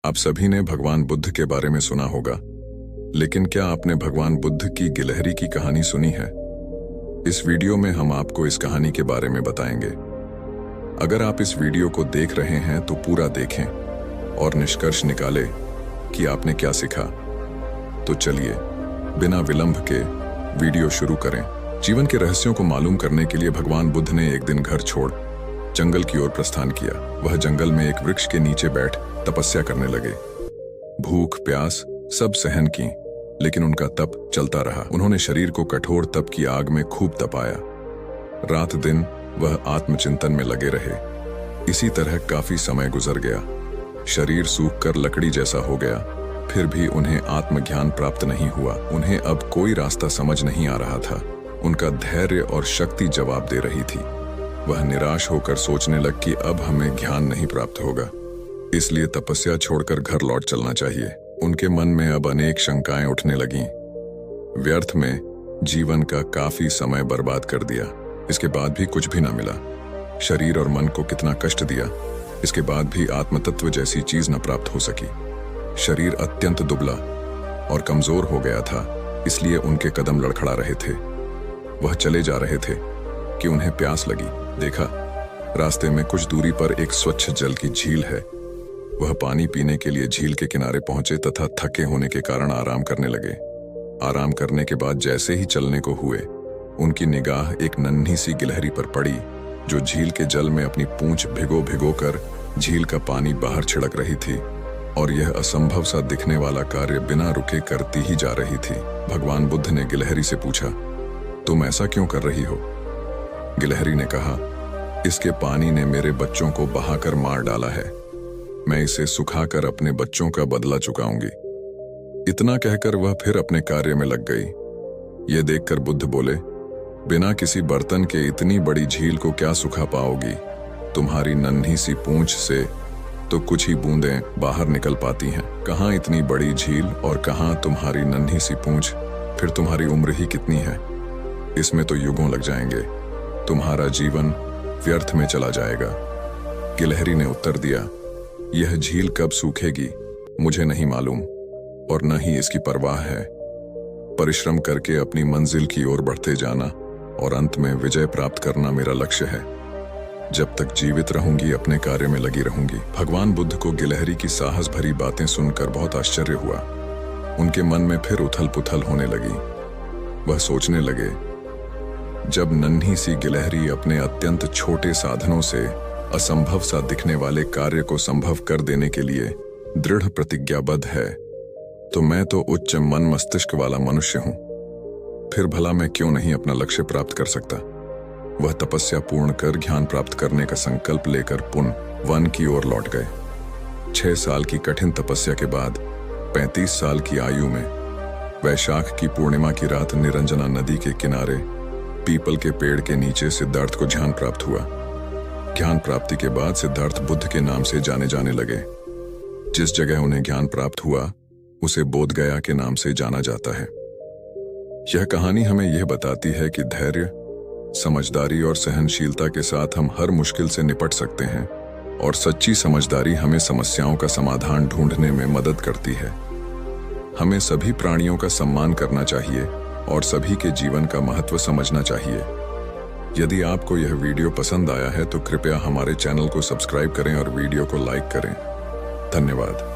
आप सभी ने भगवान बुद्ध के बारे में सुना होगा, लेकिन क्या आपने भगवान बुद्ध की गिलहरी की कहानी सुनी है? इस वीडियो में हम आपको इस कहानी के बारे में बताएंगे। अगर आप इस वीडियो को देख रहे हैं तो पूरा देखें और निष्कर्ष निकालें कि आपने क्या सीखा। तो चलिए बिना विलंब के वीडियो शुरू करें। जीवन के रहस्यों को मालूम करने के लिए भगवान बुद्ध ने एक दिन घर छोड़ जंगल की ओर प्रस्थान किया। वह जंगल में एक वृक्ष के नीचे बैठ तपस्या करने लगे। भूख प्यास सब सहन की, लेकिन उनका तप चलता रहा। उन्होंने शरीर को कठोर तप की आग में खूब तपाया। रात दिन वह आत्मचिंतन में लगे रहे। इसी तरह काफी समय गुजर गया। शरीर सूखकर लकड़ी जैसा हो गया, फिर भी उन्हें आत्मज्ञान प्राप्त नहीं हुआ। उन्हें अब कोई रास्ता समझ नहीं आ रहा था। उनका धैर्य और शक्ति जवाब दे रही थी। वह निराश होकर सोचने लग कि अब हमें ज्ञान नहीं प्राप्त होगा, इसलिए तपस्या छोड़कर घर लौट चलना चाहिए। उनके मन में अब अनेक शंकाएं उठने लगीं। व्यर्थ में जीवन का काफी समय बर्बाद कर दिया, इसके बाद भी कुछ भी ना मिला। शरीर और मन को कितना कष्ट दिया, इसके बाद भी आत्मतत्व जैसी चीज न प्राप्त हो सकी। शरीर अत्यंत दुबला और कमजोर हो गया था, इसलिए उनके कदम लड़खड़ा रहे थे। वह चले जा रहे थे कि उन्हें प्यास लगी। देखा, रास्ते में कुछ दूरी पर एक स्वच्छ जल की झील है। वह पानी पीने के लिए झील के किनारे पहुंचे तथा थके होने के कारण आराम करने लगे। आराम करने के बाद जैसे ही चलने को हुए, उनकी निगाह एक नन्ही सी गिलहरी पर पड़ी, जो झील के जल में अपनी पूंछ भिगो भिगो कर झील का पानी बाहर छिड़क रही थी और यह असंभव सा दिखने वाला कार्य बिना रुके करती ही जा रही थी। भगवान बुद्ध ने गिलहरी से पूछा, तुम ऐसा क्यों कर रही हो? गिलहरी ने कहा, इसके पानी ने मेरे बच्चों को बहाकर मार डाला है। मैं इसे सुखाकर अपने बच्चों का बदला चुकाऊंगी। इतना कहकर वह फिर अपने कार्य में लग गई। यह देखकर बुद्ध बोले, बिना किसी बर्तन के इतनी बड़ी झील को क्या सुखा पाओगी? तुम्हारी नन्ही सी पूंछ से तो कुछ ही बूंदें बाहर निकल पाती हैं। कहाँ इतनी बड़ी झील और कहाँ तुम्हारी नन्ही सी पूंछ? फिर तुम्हारी उम्र ही कितनी है? इसमें तो युगों लग जाएंगे। तुम्हारा जीवन व्यर्थ में चला जाएगा। गिलहरी ने उत्तर दिया, यह झील कब सूखेगी मुझे नहीं मालूम और न ही इसकी परवाह है। परिश्रम करके अपनी मंजिल की ओर बढ़ते जाना और अंत में विजय प्राप्त करना मेरा लक्ष्य है। जब तक जीवित रहूंगी अपने कार्य में लगी रहूंगी। भगवान बुद्ध को गिलहरी की साहस भरी बातें सुनकर बहुत आश्चर्य हुआ। उनके मन में फिर उथल पुथल होने लगी। वह सोचने लगे, जब नन्ही सी गिलहरी अपने अत्यंत छोटे साधनों से असंभव सा दिखने वाले कार्य को संभव कर देने के लिए दृढ़ प्रतिज्ञाबद्ध है, तो मैं तो उच्च मन मस्तिष्क वाला मनुष्य हूं। फिर भला मैं क्यों नहीं अपना लक्ष्य प्राप्त कर सकता? वह तपस्या पूर्ण कर ज्ञान प्राप्त करने का संकल्प लेकर पुनः वन की ओर लौट गए। 6 साल की कठिन तपस्या के बाद 35 साल की आयु में वैशाख की पूर्णिमा की रात निरंजना नदी के किनारे पीपल के पेड़ के नीचे सिद्धार्थ को ज्ञान प्राप्त हुआ। ज्ञान प्राप्ति के बाद सिद्धार्थ बुद्ध के नाम से जाने जाने लगे। जिस जगह उन्हें ज्ञान प्राप्त हुआ उसे बोध गया के नाम से जाना जाता है। यह कहानी हमें यह बताती है कि धैर्य, समझदारी और सहनशीलता के साथ हम हर मुश्किल से निपट सकते हैं और सच्ची समझदारी हमें समस्याओं का समाधान ढूंढने में मदद करती है। हमें सभी प्राणियों का सम्मान करना चाहिए और सभी के जीवन का महत्व समझना चाहिए। यदि आपको यह वीडियो पसंद आया है तो कृपया हमारे चैनल को सब्सक्राइब करें और वीडियो को लाइक करें। धन्यवाद।